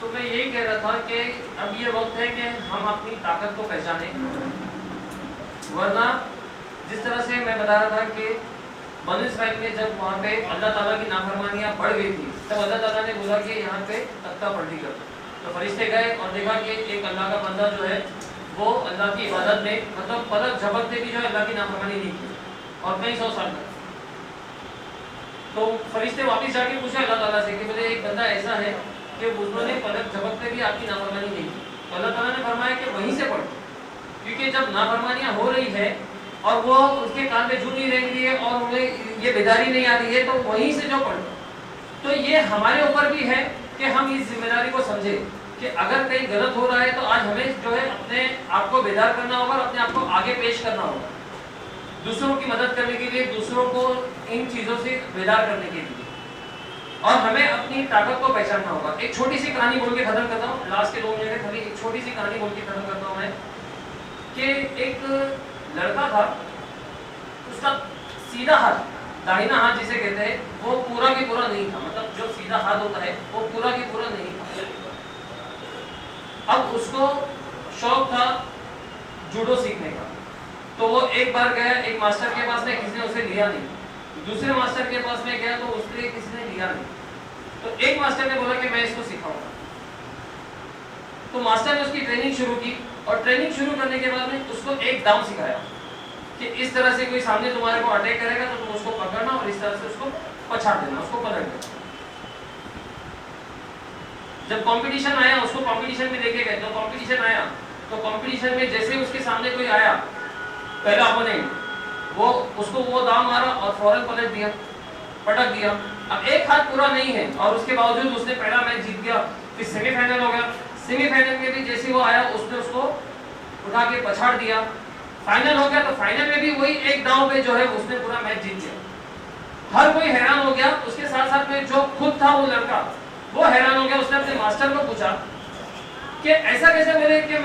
تو میں یہی کہہ رہا تھا کہ اب یہ وقت ہے کہ ہم اپنی طاقت کو پہچانیں، ورنہ جس طرح سے میں بتا رہا تھا کہ بنو اسرائیل میں جب وہاں پہ اللہ تعالیٰ کی نافرمانیاں بڑھ گئی تھی تب اللہ تعالیٰ نے بولا کہ یہاں پہ تختہ پلٹی کر دو، تو فرشتے گئے اور دیکھا کہ ایک اللہ کا بندہ جو ہے وہ اللہ کی عبادت میں مطلب پلک جھپکتے بھی جو ہے اللہ کی نافرمانی نہیں کی اور کئی سو سال تک. تو فرشتے واپس جا کے پوچھے اللہ تعالیٰ سے کہ بولے ایک بندہ ایسا ہے کہ انہوں نے پلک جھپکتے بھی آپ کی نافرمانی نہیں کی. تو اللہ تعالیٰ نے فرمایا کہ وہیں سے پڑھو، کیونکہ جب نافرمانیاں ہو رہی ہے اور وہ اس کے کان میں جو نہیں رہ رہی ہے اور انہیں یہ بیداری نہیں آ رہی ہے تو وہیں سے جو پڑھو. تو یہ ہمارے اوپر بھی ہے کہ ہم اس ذمہ داری کو سمجھیں کہ اگر کہیں غلط ہو رہا ہے تو آج ہمیں جو ہے اپنے آپ کو بیدار کرنا ہوگا اور اپنے آپ کو آگے پیش کرنا ہوگا دوسروں کی مدد کرنے کے لیے، دوسروں کو ان چیزوں سے بیدار کرنے کے لیے، اور ہمیں اپنی طاقت کو پہچاننا ہوگا. ایک چھوٹی سی کہانی بول کے ختم کرتا ہوں، لاسٹ کے 2 منٹ ہے، خالی ایک چھوٹی سی کہانی بول کے ختم کرتا ہوں میں کہ ایک لڑکا تھا، اس کا سیدھا ہاتھ، داہنا ہاتھ جسے کہتے ہیں، وہ پورا کی پورا نہیں تھا، مطلب جو سیدھا ہاتھ ہوتا ہے وہ پورا کی پورا نہیں تھا. اب اس کو شوق تھا جوڈو سیکھنے کا، تو وہ ایک بار گیا ایک ماسٹر کے پاس میں، کسی نے اسے لیا نہیں. دوسرے ماسٹر کے پاس میں گیا تو اس کے کسی نے لیا نہیں. تو ایک ماسٹر نے بولا کہ میں اس کو سکھاؤں گا. تو ماسٹر نے اس کی ٹریننگ شروع کی اور ٹریننگ شروع کرنے کے بعد میں اس کو ایک داؤں سکھایا کہ اس طرح سے کوئی سامنے تمہارے کو اٹیک کرے گا تو تم اس کو پکڑنا اور اس طرح سے اس کو پچھاڑ دینا، اس کو پلٹ دینا. جب کمپٹیشن آیا اس کو کمپٹیشن میں لے کے گئے، تو کمپٹیشن آیا تو کمپٹیشن میں جیسے اس کے سامنے کوئی آیا پہلا اپوننٹ، وہ اس کو وہ داؤ مارا اور فوراً پلٹ دیا، پٹک دیا. اب ایک ہاتھ پورا نہیں ہے اور اس کے باوجود اس نے پہلا میچ جیت گیا. پھر سیمی فائنل ہو گیا، سیمی فائنل میں بھی جیسے وہ آیا اس نے اس کو اٹھا کے پچھاڑ دیا. فائنل ہو گیا تو فائنل میں بھی وہی ایک داؤ پہ جو ہے اس نے پورا میچ جیت گیا. ہر کوئی حیران ہو گیا، اس کے ساتھ ساتھ میں جو خود تھا وہ لڑکا وہ حیران ہو گیا. اس نے اپنے ماسٹر کو پوچھا کہ ایسا کیسے بولے کہ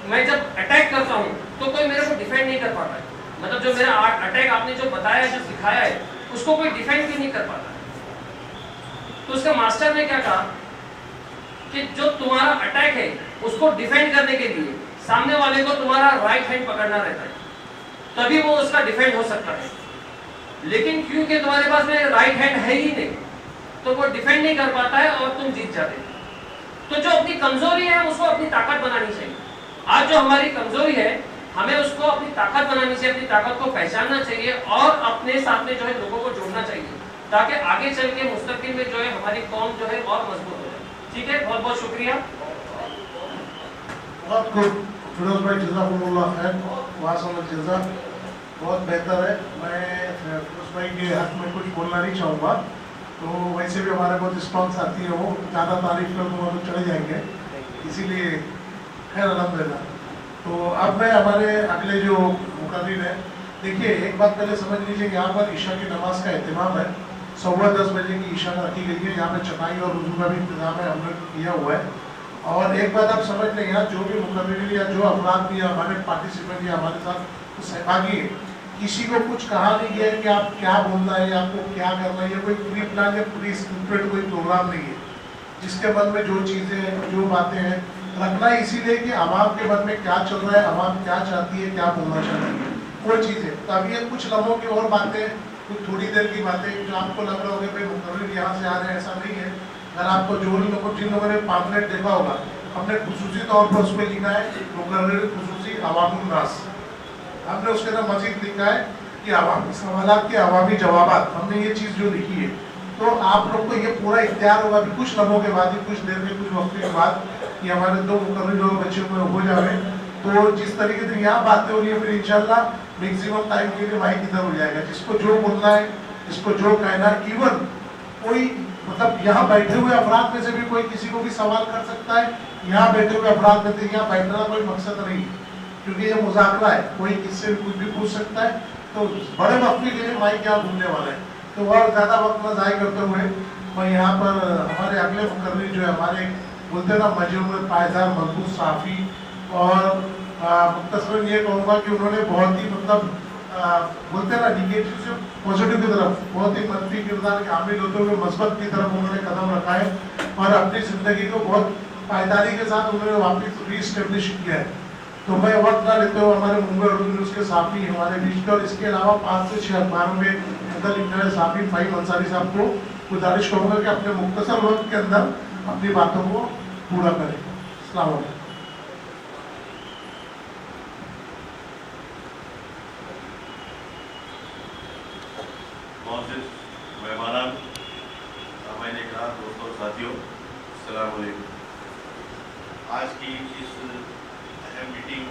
میں جب اٹیک کرتا ہوں تو کوئی میرے کو ڈیفینڈ نہیں کر پاتا ہے، مطلب جو میرا اٹیک آپ نے جو بتایا ہے جو سکھایا ہے اس کو کوئی ڈیفینڈ کیوں نہیں کر پاتا ہے. تو اس کا ماسٹر نے کیا کہا کہ جو تمہارا اٹیک ہے اس کو ڈیفینڈ کرنے کے لیے سامنے والے کو تمہارا رائٹ ہینڈ پکڑنا رہتا ہے، تبھی وہ اس کا ڈیفینڈ ہو سکتا ہے. لیکن کیونکہ تمہارے پاس میں رائٹ ہینڈ ہے ہی نہیں تو وہ ڈیفینڈ نہیں کر پاتا ہے اور تم جیت جاتے. تو جو اپنی کمزوری ہے اس کو اپنی طاقت بنانی چاہیے. آج جو ہماری کمزوری ہے ہمیں اس کو اپنی طاقت بنانی چاہیے، اپنی طاقت کو پہچاننا چاہیے اور اپنے ساتھ میں جو ہے لوگوں کو جوڑنا چاہیے تاکہ آگے چل کے مستقبل میں جو ہے ہماری قوم جو ہے اور مضبوط ہو جائے. ٹھیک ہے، بہت بہت شکریہ. بہت خوب فیروز بھائی، جزاکم اللہ خیر، واسم الجزا، بہت بہتر ہے. میں فیروز بھائی کے حق میں کچھ بولنا نہیں چاہوں گا، تو ویسے بھی ہمارے بہت رسپانس آتی ہے، وہ زیادہ تعریف کر دوں گا تو چلے جائیں گے، اسی لیے خیر الحمدللہ. تو اب میں ہمارے اگلے جو مقرر ہیں، دیکھیے ایک بات پہلے سمجھ لیجیے کہ یہاں پر عشاء کی نماز کا اہتمام ہے. 10:15 بجے کی عشاء رکھی گئی ہے. یہاں پہ چٹائی اور وضو کا بھی انتظام ہے، ہم نے کیا ہوا ہے. اور ایک بات آپ سمجھ لیں، یہاں جو بھی مقررین یا جو افراد بھی ہمارے پارٹیسپینٹ یا ہمارے ساتھ سہبھاگی ہے، کسی کو کچھ کہا نہیں گیا ہے کہ آپ کیا بولنا ہے یا آپ کو کیا کرنا ہے، یا کوئی پری پلان یا پری اسکرپٹڈ کوئی پروگرام نہیں ہے. جس کے من میں جو چیزیں ہیں، جو باتیں ہیں، رکھنا ہے اسی لیے کہ عوام کے من میں کیا چل رہا ہے، عوام کیا چاہتی ہے، کیا بولنا چاہتی ہے، وہ چیزیں. تو اب یہ کچھ لمحوں کی اور باتیں، کچھ تھوڑی دیر کی باتیں جو آپ کو لگ رہا ہوگا کہ مقرر یہاں سے آ رہے ہیں، ایسا نہیں ہے. اگر آپ کو جن لوگوں نے پامفلیٹ دیکھا ہوگا، ہم نے خصوصی طور پر اس میں لکھا ہے مقرر خصوصی عوام الناس. ہم نے اس کے اندر مزید لکھا ہے کہ عوامی سوالات کے عوامی جوابات، ہم نے یہ چیز جو لکھی ہے. تو آپ لوگ کو یہ پورا اختیار ہوگا کہ کچھ لمحوں کے بعد ہی، کچھ دیر میں، کچھ وقت کے بعد یہ ہمارے 2 مقرر اور بچوں میں ہو جائے. تو جس طریقے سے یہاں باتیں ہو رہی ہیں، پھر انشاءاللہ میکسیمم ٹائم کے لیے مائک ادھر ہو جائے گا. جس کو جو بولنا ہے، جس کو جو کہنا ہے، ایون کوئی مطلب یہاں بیٹھے ہوئے افراد میں سے بھی کوئی کسی کو بھی سوال کر سکتا ہے. یہاں بیٹھے ہوئے افراد میں سے یہاں بیٹھنا کوئی مقصد نہیں، کیونکہ یہ مذاکرہ ہے، کوئی کس سے بھی کچھ بھی پوچھ سکتا ہے. تو بڑے وقت کے لیے مائک یہاں گھومنے والا ہے. تو اور زیادہ وقت نہ ضائع کرتے ہوئے میں یہاں پر ہمارے اگلے مقرر جو ہے، ہمارے بولتے نا مجموعہ پائیدار مضبوط صافی، اور مختصراً یہ کہوں گا کہ انہوں نے بہت ہی مطلب بولتے نا نگیٹو سے پازیٹیو کی طرف، بہت ہی منفی کردار کے حامل ہوتے ہوئے مثبت کی طرف انہوں نے قدم رکھا ہے. और अपनी ज़िंदगी को बहुत पायदारी के साथ उन्होंने वापस रीस्टेब्लिश किया है। तो मैं वक्त ना लेते हुए हमारे मुंबई उर्दू न्यूज़ के साथी हमारे बीच के और इसके अलावा 5 से 6 अखबारों में मतलब लिखने वाले साथी फ़हीम अंसारी साहब को गुजारिश करूँगा कि अपने मुख्तसर वक्त के अंदर अपनी बातों को पूरा करें। अस्सलाम वालेकुम। मोअज़्ज़िज़ मेहमानान, सामाईन इकराम, दोस्तों और साथियों, अस्सलाम वालेकुम। आज की इस अहम मीटिंग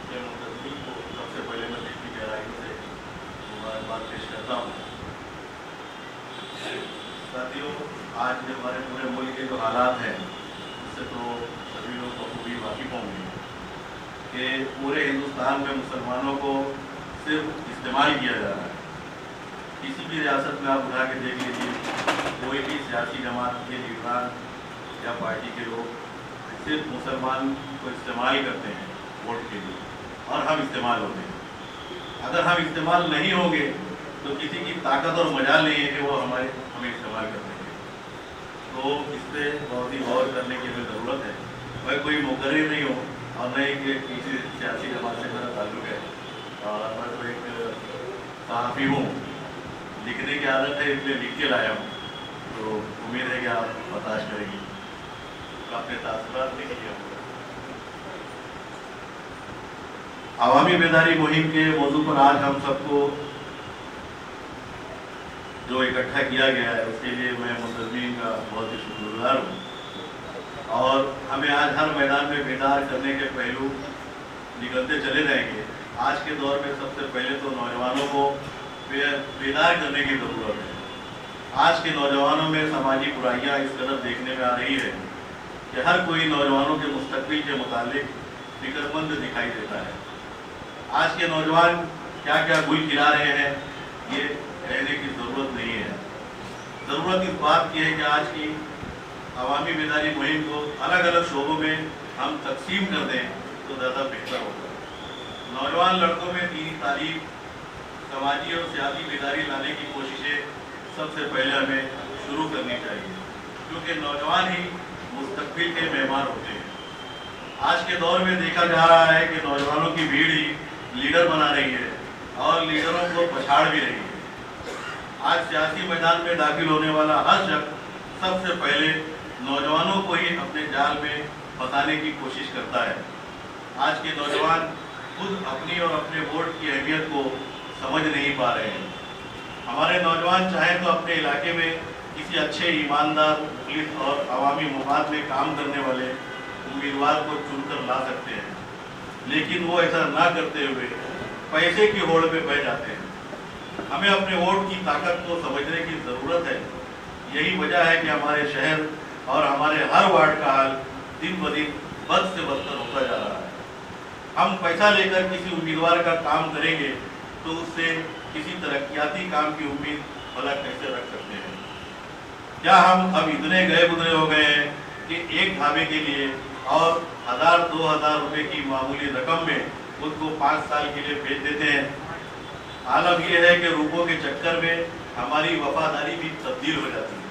के मुंतज़मीन को सबसे पहले मैं दिली गहराइयों से मुबारकबाद पेश करता हूँ। साथियों, आज हमारे पूरे मुल्क के जो हालात हैं उससे तो सभी लोग बखूबी वाकिफ़ होंगे कि पूरे हिंदुस्तान में मुसलमानों को सिर्फ इस्तेमाल किया जा रहा है। किसी भी रियासत में आप उठा के देख लीजिए, कोई भी सियासी जमात के लीडरान या पार्टी के लोग सिर्फ मुसलमान को इस्तेमाल करते हैं वोट के लिए, और हम इस्तेमाल होते हैं। अगर हम इस्तेमाल नहीं होंगे तो किसी की ताकत और मजाल नहीं है कि वो हमें इस्तेमाल कर देंगे। तो इस पर बहुत ही गौर करने की हमें ज़रूरत है। मैं कोई मुकर्रिर नहीं हूँ और न ही कि किसी सियासी जमात से मेरा ताल्लुक़ है, और मैं तो एक सहाफ़ी हूँ, लिखने की आदत है इसलिए लिख के लाया हूँ। तो उम्मीद है कि आप बर्दाश्त करेंगे, तो अपने तासुरात लिखिए। अवामी बेदारी मुहिम के मौजू पर आज हम सबको जो इकट्ठा किया गया है उसके लिए मैं मुंतज़मीन का बहुत ही शुक्रगुज़ार हूँ। और हमें आज हर मैदान में बेदार करने के पहलू निकलते चले जाएंगे। आज के दौर में सबसे पहले तो नौजवानों को बेदार करने की ज़रूरत है। आज के नौजवानों में समाजी बुराइयां इस कदर देखने में आ रही है कि हर कोई नौजवानों के मुस्तकबिल के मुतालिक फिक्रमंद दिखाई देता है। आज के नौजवान क्या क्या गुल खिला रहे हैं ये कहने की ज़रूरत नहीं है। ज़रूरत इस बात की है कि आज की अवामी बेदारी मुहिम को अलग अलग शोबों में हम तकसीम कर दें तो ज़्यादा बेहतर होगा। नौजवान लड़कों में दीनी तालीम, समाजी और सियासी बेदारी लाने की कोशिशें सबसे पहले हमें शुरू करनी चाहिए, क्योंकि नौजवान ही मुस्तकबिल के मेहमान होते हैं। आज के दौर में देखा जा रहा है कि नौजवानों की भीड़ ही लीडर बना रही है और लीडरों को पछाड़ भी रही है। आज सियासी मैदान में दाखिल होने वाला हर शख्स सबसे पहले नौजवानों को ही अपने जाल में फंसाने की कोशिश करता है। आज के नौजवान खुद अपनी और अपने वोट की अहमियत को समझ नहीं पा रहे हैं। हमारे नौजवान चाहें तो अपने इलाके में किसी अच्छे, ईमानदार, मुखलिस और अवामी मुफाद में काम करने वाले उम्मीदवार को चुनकर ला सकते हैं, लेकिन वो ऐसा ना करते हुए पैसे की होड़ में बह जाते हैं। हमें अपने वोट की ताकत को समझने की ज़रूरत है। यही वजह है कि हमारे शहर और हमारे हर वार्ड का हाल दिन ब दिन बद से बदतर होता जा रहा है। हम पैसा लेकर किसी उम्मीदवार का काम करेंगे तो उससे किसी तरक्याती काम की उम्मीद भला कैसे रख सकते हैं? क्या हम अब इतने गए गुजरे हो गए हैं कि एक ढाबे के लिए और 1000-2000 रुपए की मामूली रकम में उसको 5 साल के लिए बेच देते हैं? आलम यह है कि रुपयों के चक्कर में हमारी वफादारी भी तब्दील हो जाती है।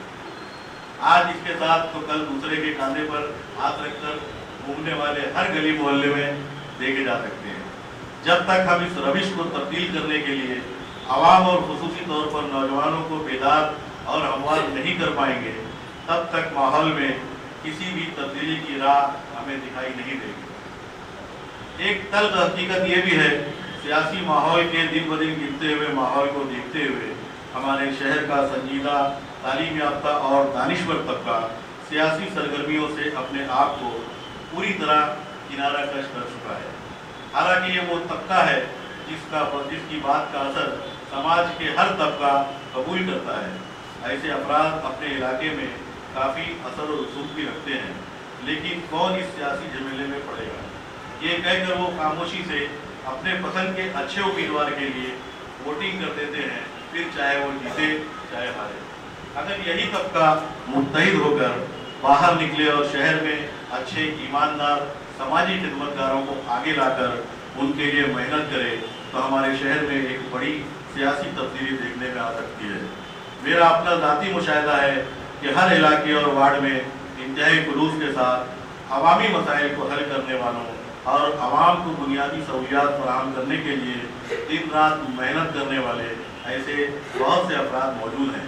आज इसके साथ तो कल दूसरे के कांधे पर हाथ रखकर घूमने वाले हर गली मोहल्ले में देखे जा सकते हैं। जब तक हम इस रविश को तब्दील करने के लिए आवाम और खुसूसी तौर पर नौजवानों को बेदार और हमवार नहीं कर पाएंगे, तब तक माहौल में किसी भी तब्दीली की राह हमें दिखाई नहीं देगी। एक तल्ख हकीकत ये भी है, सियासी माहौल के दिन ब दिन गिरते हुए माहौल को देखते हुए हमारे शहर का संजीदा, तालीम याफ्ता और दानिश्वर तबका सियासी सरगर्मियों से अपने आप को पूरी तरह किनारा कश कर चुका है। हालांकि ये वो तबका है जिसकी बात का असर समाज के हर तबका कबूल करता है। ऐसे अफराद अपने इलाके में काफ़ी असर और रसूख भी रखते हैं, लेकिन कौन इस सियासी झमेले में पड़ेगा? ये कहकर वो खामोशी से अपने पसंद के अच्छे उम्मीदवार के लिए वोटिंग कर देते हैं, फिर चाहे वो जीते चाहे हारे। अगर यही तबका मुत्तहिद होकर बाहर निकले और शहर में अच्छे, ईमानदार, समाजी खिदमतगारों को आगे लाकर उनके लिए मेहनत करे तो हमारे शहर में एक बड़ी सियासी तब्दीली देखने में आ सकती है। मेरा अपना ज़ाती मुशाहिदा है कि हर इलाके और वार्ड में इंतहाई खुलूस के साथ अवामी मसाइल को हल करने वालों और आवाम को बुनियादी सहूलियात फराहम करने के लिए दिन रात मेहनत करने वाले ऐसे बहुत से अफराद मौजूद हैं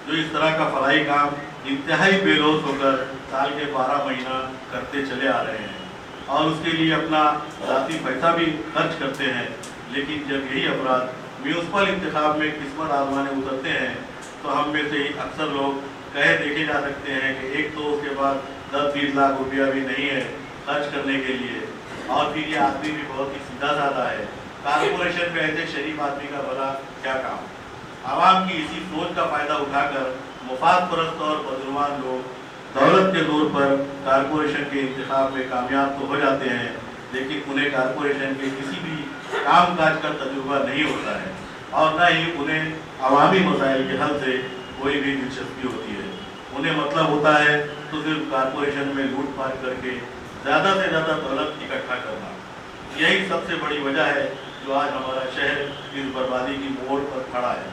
जो इस तरह का फलाई काम इंतहाई बेरोज होकर साल के 12 महीना करते चले आ रहे हैं और उसके लिए अपना ज़ाती पैसा भी खर्च करते हैं। लेकिन जब यही अफराद म्यूनसिपल इंतखाब में किस्मत आजमाने उतरते हैं तो हम में से अक्सर लोग कहे देखे जा सकते हैं कि एक तो उसके बाद 10-20 लाख रुपया भी नहीं है खर्च करने के लिए, और फिर ये आदमी भी बहुत ही सीधा साधा है। कारपोरेशन में ऐसे शरीफ आदमी का भला क्या काम। आवाम की इसी सोच का फायदा उठाकर मुफाद परस्त और बदनुमान लोग दौलत के जोर पर कारपोरेशन के इंतखाब में कामयाब तो हो जाते हैं, लेकिन उन्हें कारपोरेशन के किसी भी काम काज का तजुर्बा नहीं होता है और न ही उन्हें अवामी मसाइल के हल से कोई भी दिलचस्पी होती है। उन्हें मतलब होता है तो सिर्फ कारपोरेशन में लूटपाट करके ज़्यादा से ज़्यादा दौलत इकट्ठा करना। यही सबसे बड़ी वजह है जो आज हमारा शहर इस बर्बादी की मोड़ पर खड़ा है।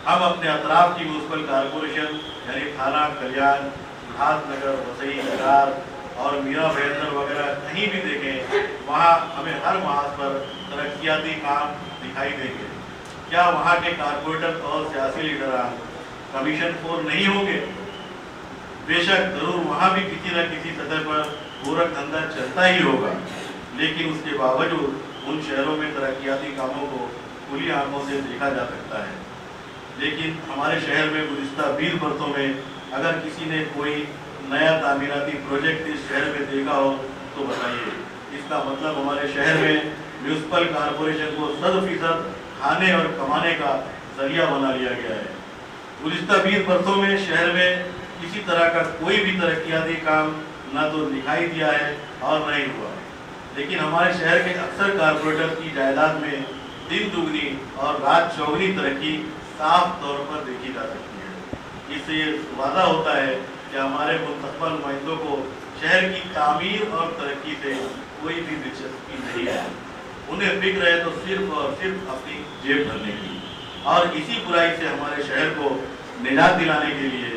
हम अपने अतराफ की म्यूनसिपल कारपोरेशन यानी थाना, कल्याण, उल्लासनगर, वसई, नगर और मीरा भयंदर वगैरह कहीं भी देखें, वहाँ हमें हर माह पर तरक्याती काम दिखाई देंगे। क्या वहाँ के कारपोरेटर और सियासी लीडरान कमीशन खोर नहीं होंगे? बेशक जरूर वहाँ भी किसी न किसी सतह पर गोरख धंधा चलता ही होगा, लेकिन उसके बावजूद उन शहरों में तरक्याती कामों को खुली आंखों से देखा जा सकता है। लेकिन हमारे शहर में गुज़िश्ता 20 वर्षों में अगर किसी ने कोई नया तामीराती प्रोजेक्ट इस शहर में देखा हो तो बताइए। इसका मतलब हमारे शहर में म्यूनसिपल कारपोरेशन को 100% खाने और कमाने का जरिया बना लिया गया है। गुज़िश्ता 20 वर्षों में शहर में किसी तरह का कोई भी तरक्याती काम न तो दिखाई दिया है और न ही हुआ। लेकिन हमारे शहर के अक्सर कारपोरेटर की जायदाद में दिन दुगनी और रात चौगनी तरक्की साफ तौर पर देखी जा सकती है। इससे ये वादा होता है कि हमारे मुस्तकबल नुमाइंदों को शहर की तामीर और तरक्की से कोई भी दिलचस्पी नहीं है। उन्हें फिक्र है तो सिर्फ और सिर्फ अपनी जेब भरने की। और इसी बुराई से हमारे शहर को निजात दिलाने के लिए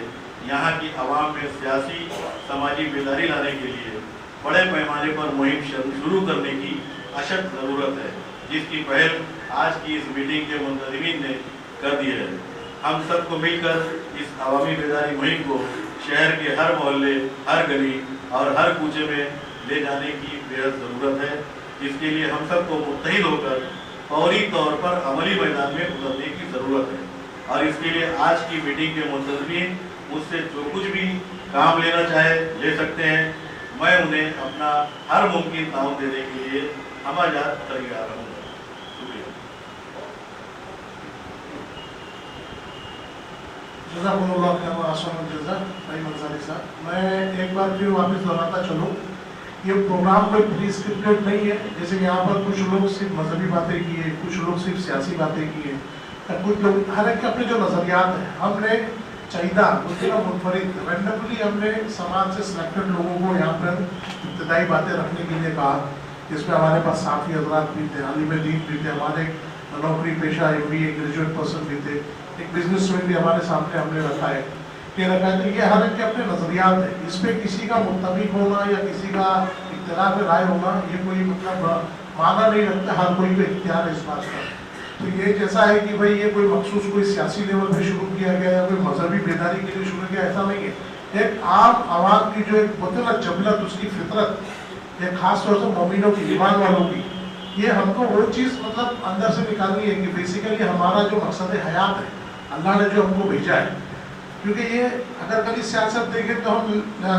यहाँ की आवाम में सियासी समाजी बेदारी लाने के लिए बड़े पैमाने पर मुहिम शुरू करने की अशद ज़रूरत है, जिसकी पहल आज की इस मीटिंग के मुंतज़मीन ने कर दी है। हम सबको मिलकर इस अवामी बेदारी मुहिम को शहर के हर मोहल्ले, हर गली और हर कूचे में ले जाने की बेहद ज़रूरत है। इसके लिए हम सबको मुत्तहिद होकर फौरी तौर पर अमली मैदान में उतरने की ज़रूरत है। और इसके लिए आज की मीटिंग के मुंतज़मीन मुझसे जो कुछ भी काम लेना चाहे ले सकते हैं। मैं उन्हें अपना हर मुमकिन ताउन देने के लिए हमाजात तैयार रहूँगा। शुक्रिया। जज़ाकुमुल्लाह खैर व अहसन जज़ा भाई मंसारी साहब। मैं एक बार फिर वापस दोहराता चलूँ, ये प्रोग्राम कोई प्री स्क्रिप्टेड नहीं है। जैसे यहाँ पर कुछ लोग सिर्फ मजहबी बातें किए, कुछ लोग सिर्फ सियासी बातें किए, कुछ लोग हर एक के अपने जो नज़रियात हैं। हमने चाहिदा मुनफरिद रैंडमली हमने समाज से सिलेक्टेड लोगों को यहाँ पर इब्तदाई बातें रखने के लिए कहा, जिसमें हमारे पास साफ़ी हजरात भी थे, आलिम दीन भी थे, हमारे नौकरी पेशा MBA ग्रेजुएट पर्सन भी थे, एक बिजनेसमैन भी हमारे सामने हमने रखा है। तो ये हर एक के अपने नज़रियात है। इस पर किसी का मुत्तफिक होना या किसी का इख्तिलाफ राय होना ये कोई मतलब माना नहीं रखता। हर कोई को इख्तियार है इस बात का। तो ये जैसा है कि भाई ये कोई मखसूस कोई सियासी लेवल पे शुरू किया गया या कोई मजहबी बेदारी के लिए शुरू किया, ऐसा नहीं है। एक आम आवाम की जो एक बोलते ना जबलत, उसकी फितरत, एक खास तौर से मोमिनों की, ईमान वालों की, ये हमको वो चीज़ मतलब अंदर से निकालनी है कि बेसिकली हमारा जो मकसद हयात है, अल्लाह ने जो हमको भेजा है। क्योंकि ये अगर कभी सियासत देखें तो हम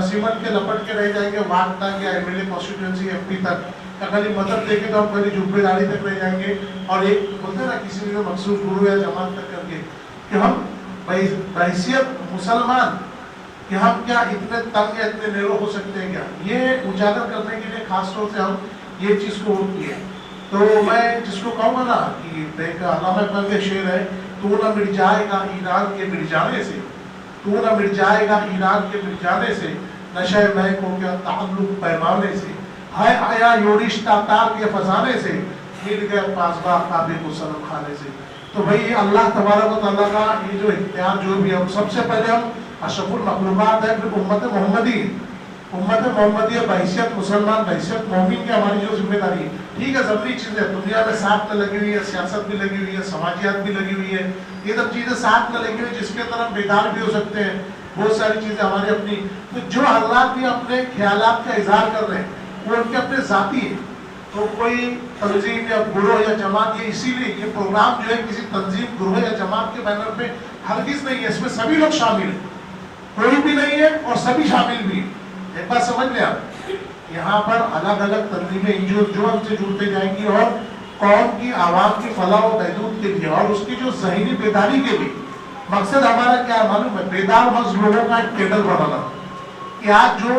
सीमन के लपट के रह जाएंगे वार्ड तक या MLA कॉन्स्टिट्यूंसी MP तक, या खाली मदद देखें तो हम खाली जुब्बेदारी तक रह जाएंगे। और एक बोलते ना किसी ने मखसूस गुरु या जमात तक करके कि हम बहैसियत मुसलमान कि हम क्या इतने तंग या इतने नेरो हो सकते हैं क्या, ये उजागर करने के लिए खास तौर से हम ये चीज़ को किए। तो मैं जिसको कहूँगा ना कि अल्लामा इकबाल के शेर है, तू न मिट जाएगा ईरान के मिट जाने से, तू न मिट जाएगा ईरान के मिट जाने से, नशे मैं को क्या ताल्लुक पैमाने से, है आया योरिश्ता तार के फसाने से, मिल गए पासबा काबे को सनम खाने से। तो भाई ये अल्लाह तबारक व तआला का ये जो इख्तियार जो भी हम सबसे पहले हम अशरफुल मखलूकात है, फिर उम्मत मोहम्मदी, उम्मत मोहम्मदी बहैसियत मुसलमान, बहैसियत मोमिन की हमारी जो जिम्मेदारी है। ठीक है, ज़रूरी चीज़ें दुनिया में साथ में लगी हुई है, सियासत भी लगी हुई है, समाजियात भी लगी हुई है, ये सब चीज़ें साथ में लगी हुई है, जिसके अंदर हम बेदार भी हो सकते हैं, बहुत सारी चीज़ें हमारी अपनी। तो जो हजरात भी अपने ख्यालात का इजहार कर रहे हैं वो उनके अपने ज़ाती है, तो कोई तंजीम या गुरोह या जमात, ये इसीलिए ये प्रोग्राम जो है किसी तंजीम, गुरोह या जमात के बैनर पे हरगिज़ नहीं है, इसमें सभी लोग शामिल हैं, कोई भी नहीं है और सभी शामिल भी हैं। एक बात समझ लें आप, यहाँ पर अलग अलग तंजीमें एनजीओ जो हमसे जुड़ते जाएंगी और कौम की आवाम की फलाह व बहबूद के लिए और उसकी जो ज़हनी बेदारी के लिए मकसद हमारा क्या है मालूम है? बेदार मस्त लोगों का एक कैडर बनाना, कि आज जो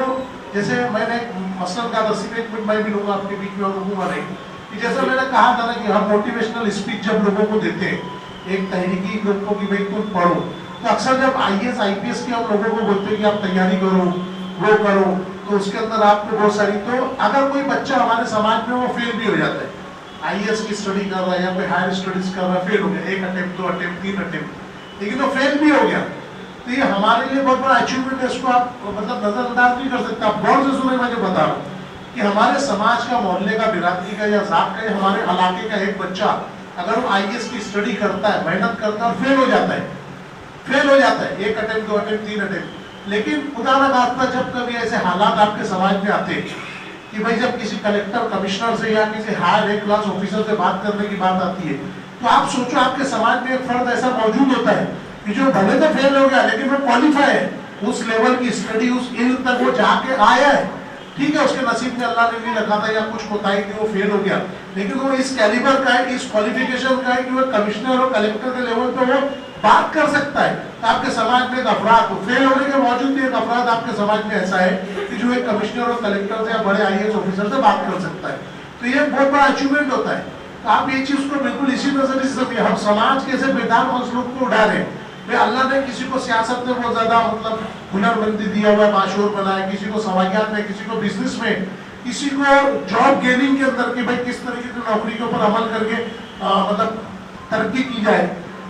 जैसे मैंने मसलन का दर्शी एक मिनट मैं भी लूँगा आपके बीच में और रुकूंगा नहीं, कि जैसा मैंने कहा था ना कि हम मोटिवेशनल स्पीच जब लोगों को देते हैं, एक तहरीकी ग्रुप को कि भाई तुम पढ़ो, तो अक्सर जब IAS IPS की हम लोगों को बोलते हैं कि आप तैयारी करो, वो करो, तो उसके अंदर आपको बहुत सारी, तो अगर कोई बच्चा हमारे समाज में वो फेल भी हो जाता है, IAS की स्टडी कर रहा है या कोई हायर स्टडीज कर रहा है, फेल हो गया, 1 अटेम्प्ट 2 अटेम्प्ट 3 अटेम्प्ट, लेकिन वो फेल भी हो गया, तो ये हमारे लिए बहुत बड़ा अचीवमेंट है, इसको आप मतलब नजरअंदाज नहीं कर सकते। आप गौर से सुने, मैं जो बता रहा हूँ कि हमारे समाज का, मोहल्ले का, बिरादरी का या ज़ात का, हमारे इलाके का एक बच्चा अगर वो IAS की स्टडी करता है, मेहनत करता है और फेल हो जाता है, फेल हो जाता है 1 अटेम्प्ट 2 अटेम्प्ट 3 अटेम्प्ट, लेकिन खुदा न खास्ता जब कभी ऐसे हालात आपके समाज में आते हैं कि भाई जब किसी कलेक्टर, कमिश्नर से या किसी हायर एक क्लास ऑफिसर से बात करने की बात आती है, तो आप सोचो आपके समाज में एक फर्द ऐसा मौजूद होता है कि जो भले तो फेल हो गया लेकिन वो क्वालिफाई है, उस लेवल की स्टडी, उस इल्म तक वो जाके आया है, ठीक है, उसके नसीब में अल्लाह ने नहीं रखा था या कुछ कोताही थी, वो फेल हो गया, लेकिन वो इस कैलिबर का है, इस क्वालिफिकेशन का है कि वो कमिश्नर और कलेक्टर के लेवल पे वो बात कर सकता है। तो आपके समाज में एक अफराद, फेल होने के बावजूद भी एक अफराद आपके समाज में ऐसा है कि जो एक कमिश्नर और कलेक्टर से या बड़े IAS ऑफिसर से बात कर सकता है, तो ये बहुत बड़ा अचीवमेंट होता है। तो आप ये चीज को बिल्कुल इसी नजरिए से समझिए, हम समाज के ऐसे बेदार मसलूक को उड़ा रहे हैं। अल्लाह ने किसी को सियासत में बहुत ज्यादा मतलब हुनरमंदी दिया हुआ है, बाशूर बनाया, किसी को सवागियात में, किसी को बिजनेस में, किसी को जॉब गेनिंग के अंदर कि भाई किस तरीके की नौकरी के ऊपर अमल करके मतलब तरक्की की जाए,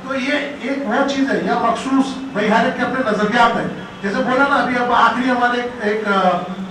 तो ये एक वो चीज है, या मखसूस भाई हर एक के अपने नजरियात है। जैसे बोला ना अभी, अब आखिरी हमारे एक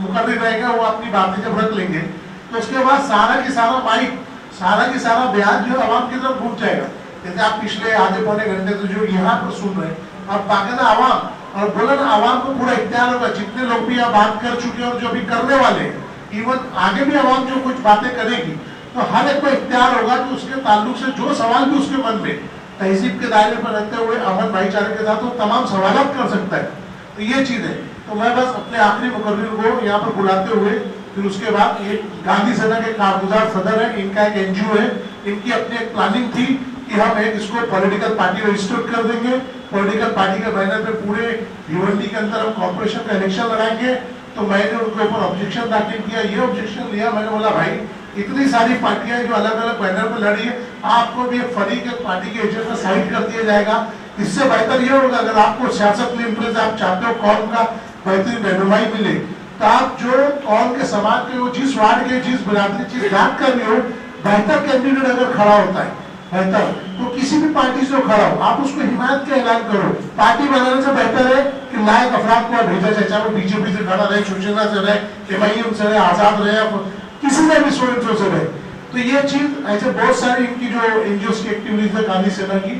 मुकर्रिर रहेगा, वो अपनी बातें जब रख लेंगे तो उसके बाद सारा की सारा माइक, सारा की सारा बयान जो आवाम की तरफ घूम जाएगा। जैसे आप पिछले आधे पौने घंटे से जो यहाँ पर सुन रहे हैं, अब बाकायदा आवाम, और बोला ना आवाम को पूरा इख्तियार होगा, जितने लोग भी यहाँ बात कर चुके हैं और जो भी करने वाले हैं, इवन आगे भी आवाम जो कुछ बातें करेगी, तो हर एक को इख्तियार होगा कि उसके ताल्लुक से जो सवाल भी उसके मन में तहजीब के दायरे पर रहते हुए अमन भाईचारे के साथ वो तमाम सवालात कर सकता है। तो ये चीज़ है। तो मैं बस अपने आखिरी मुकर्रिर को यहाँ पर बुलाते हुए, फिर उसके बाद ये गांधी सेना के कारगुजार सदर है, इनका एक NGO है, इनकी अपनी एक प्लानिंग थी कि हम एक इसको पॉलिटिकल पार्टी रजिस्टर कर देंगे, पॉलिटिकल पार्टी के बैनर पे पूरे भिवंडी के अंदर हम कॉर्पोरेशन का इलेक्शन लड़ाएंगे। तो मैंने उनके ऊपर ऑब्जेक्शन दाखिल किया, ये ऑब्जेक्शन लिया, मैंने बोला भाई इतनी सारी पार्टियां जो अलग अलग बैनर पर लड़ी है, आपको भी एक फरीक एक पार्टी के एजेंट में साइड कर दिया जाएगा। इससे बेहतर ये होगा अगर आपको सियासत में इंटरेस्ट, आप चाहते हो कौम का बेहतरीन रहनुमाई मिले, तो आप जो कौम के समाज के, वो जिस वार्ड के, जिस बिरादरी, जिस जात का भी हो, बेहतर कैंडिडेट अगर खड़ा होता है बेहतर, तो किसी भी पार्टी से खड़ा हो, आप उसको हिमायत का ऐलान करो। पार्टी बनाने से बेहतर है कि लायक अफराद को भेजा जाए, चाहे वो बीजेपी से खड़ा रहे, शिवसेना से रहे, MIM से रहे, आजाद रहे, किसी से भी सो से रहे। तो ये चीज ऐसे बहुत सारी इनकी जो NGOs की एक्टिविटीज है गांधी सेना की,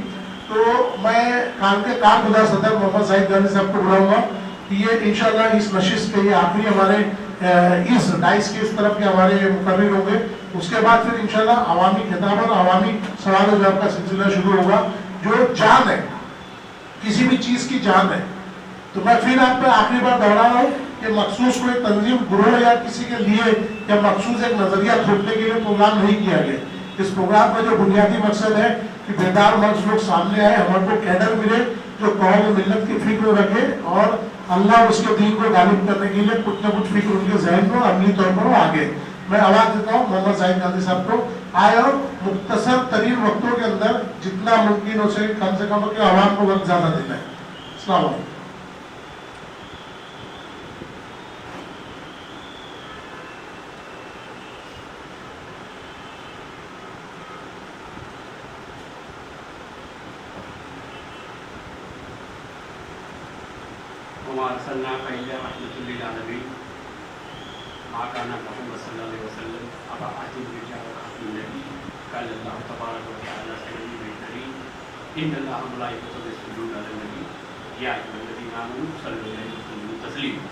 तो मैं कारगुजार सदर मोहम्मद जाहिद गांधी साहब को बुलाऊंगा कि ये इंशाल्लाह इस नशिस्त के ये आखिरी हमारे इस डाइस के इस तरफ के हमारे मुकर्रिर होंगे। उसके बाद फिर इंशाल्लाह अवामी खिताब और अवामी सवाल जवाब का सिलसिला शुरू होगा। जो जान है, किसी भी चीज की जान है, तो मैं फिर आप पे आखिरी बार दोहरा रहा हूँ कि मखसूस कोई तंजीम, ग्रोह या किसी के लिए या मखसूस एक नजरिया थोपने के लिए प्रोग्राम नहीं किया गया। इस प्रोग्राम का जो बुनियादी मकसद है कि बेदार मर्द लोग सामने आए, हमारे कैडर मिले जो कौम मिल्लत की फिक्र रखे और अल्लाह उसके दीन को गालिब करने के लिए कुछ न कुछ फिक्र उनके जहन में अमली तौर पर आगे। मैं आवाज देता हूँ मोहम्मद जाहिद गांधी साहब को, आए और मुख्तसर तरीन वक्तों के अंदर जितना मुमकिन हो सके कम से कम आवाम को वक्त ज्यादा देना है। अस्सलाम वालेकुम। وما अरसलनाका इल्ला रहमतुल लिल आलमीन मा काना मोहम्मद सल्लल्लाहु अलैहि वसल्लम अबा आतिम रिजाल नबी कल अल्लाह तबारक व तआला सल्लल्लाहु अलैहि इन्नल्लाह व मलाइकतहु यसल्लूना अलन नबी या अय्युहल्लज़ीना आमनू सल्लु अलैहि व सल्लिमू तस्लीमा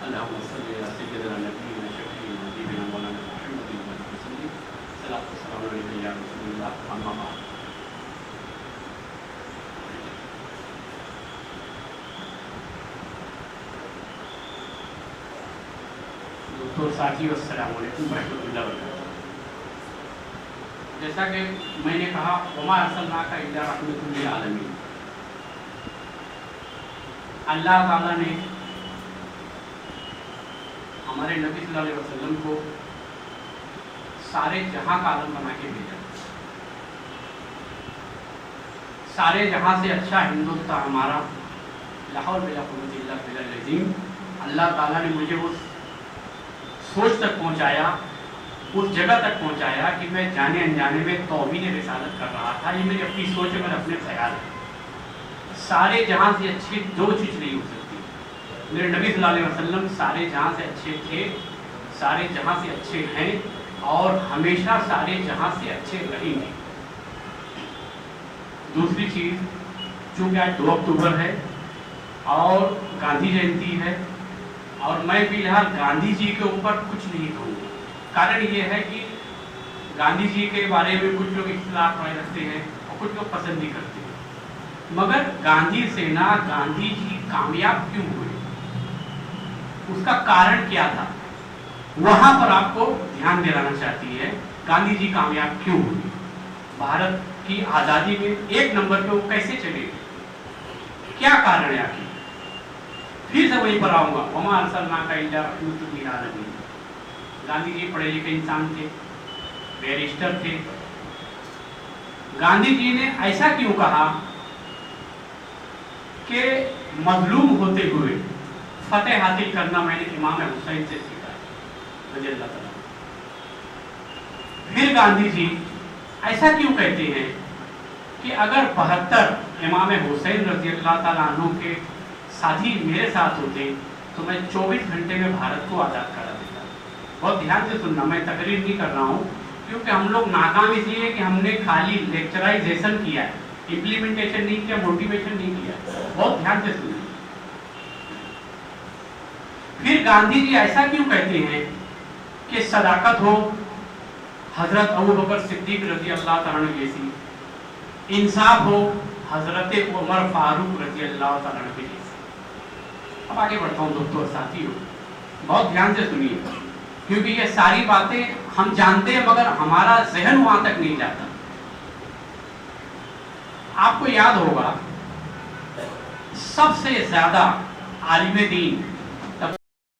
अल्लाहुम्मा सल्लि अला सय्यिदिना नबिय्यिना शफीइना हबीबिना मौलाना मुहम्मदिन व आलिहि वसल्लम सल्लल्लाहु अलैहि या रसूलल्लाह अम्मा बाद। तो साथियों अस्सलाम वालेकुम रहमतुल्लाहि व बरकातहू। जैसा कि मैंने कहा वमा अरसलनाका इल्ला रहमतुल लिल आलमीन, अल्लाह ताला ने हमारे नबी सल्लल्लाहु अलैहि वसल्लम को सारे जहां का आलम बना के भेजा। सारे जहां से अच्छा हिंदुस्तान हमारा ला हौल वला कुव्वता इल्ला बिल्लाहिल अज़ीम। अल्लाह ताला ने मुझे उस सोच तक पहुंचाया, उस जगह तक पहुंचाया कि मैं जाने अनजाने में तौहीद रिसालत कर रहा था। ये मेरी अपनी सोच है, मेरे अपने ख्याल है। सारे जहां से अच्छी दो चीज़ नहीं हो सकती। मेरे नबी सल्लल्लाहु अलैहि वसल्लम सारे जहां से अच्छे थे, सारे जहां से अच्छे हैं और हमेशा सारे जहां से अच्छे रहेंगे। दूसरी चीज़, चूँकि आज 2 अक्टूबर है और गांधी जयंती है और मैं फिलहाल गांधी जी के ऊपर कुछ नहीं कहूँगा। कारण ये है कि गांधी जी के बारे में कुछ लोग इख्तिलाफ राय रखते हैं और कुछ लोग पसंद नहीं करते हैं। मगर गांधी सेना, गांधी जी कामयाब क्यों हुए, उसका कारण क्या था, वहाँ पर आपको ध्यान दिलाना चाहती है। गांधी जी कामयाब क्यों हुए, भारत की आज़ादी में 1 नंबर पे वो कैसे चले, क्या कारण है आखिर। फिर से वहीं पर आऊँगा, वमा अरसलनाका इल्ला रहमतुल लिल आलमीन। गांधी जी पढ़े लिखे इंसान थे, बैरिस्टर थे। गांधी जी ने ऐसा क्यों कहा कि मजलूम होते हुए फतेह हासिल करना मैंने इमाम हुसैन से सीखा रज़ी अल्लाह तआला। फिर गांधी जी ऐसा क्यों कहते हैं कि अगर 72 इमाम हुसैन रज़ी अल्लाह तआला अन्हु के साथी मेरे साथ होते तो मैं 24 घंटे में भारत को आज़ाद करा देता। बहुत ध्यान से सुनना, मैं तकरीर नहीं कर रहा हूँ, क्योंकि हम लोग नाकाम इसलिए है कि हमने खाली लेक्चराइजेशन किया है, इम्प्लीमेंटेशन नहीं किया, मोटिवेशन नहीं किया। बहुत ध्यान से सुनिए। फिर गांधी जी ऐसा क्यों कहते हैं कि सदाकत हो हजरत अबू बकर सिद्दीक रजी अल्लाह तआला अन्हु जैसी, इंसाफ हो हजरत उमर फारूक रजी अल्लाह तआला अन्हु जैसी। अब आगे बढ़ता हूँ दोस्तों और साथियों, बहुत ध्यान से सुनिए, क्योंकि ये सारी बातें हम जानते हैं मगर हमारा जहन वहां तक नहीं जाता। आपको याद होगा सबसे ज्यादा आलिम दीन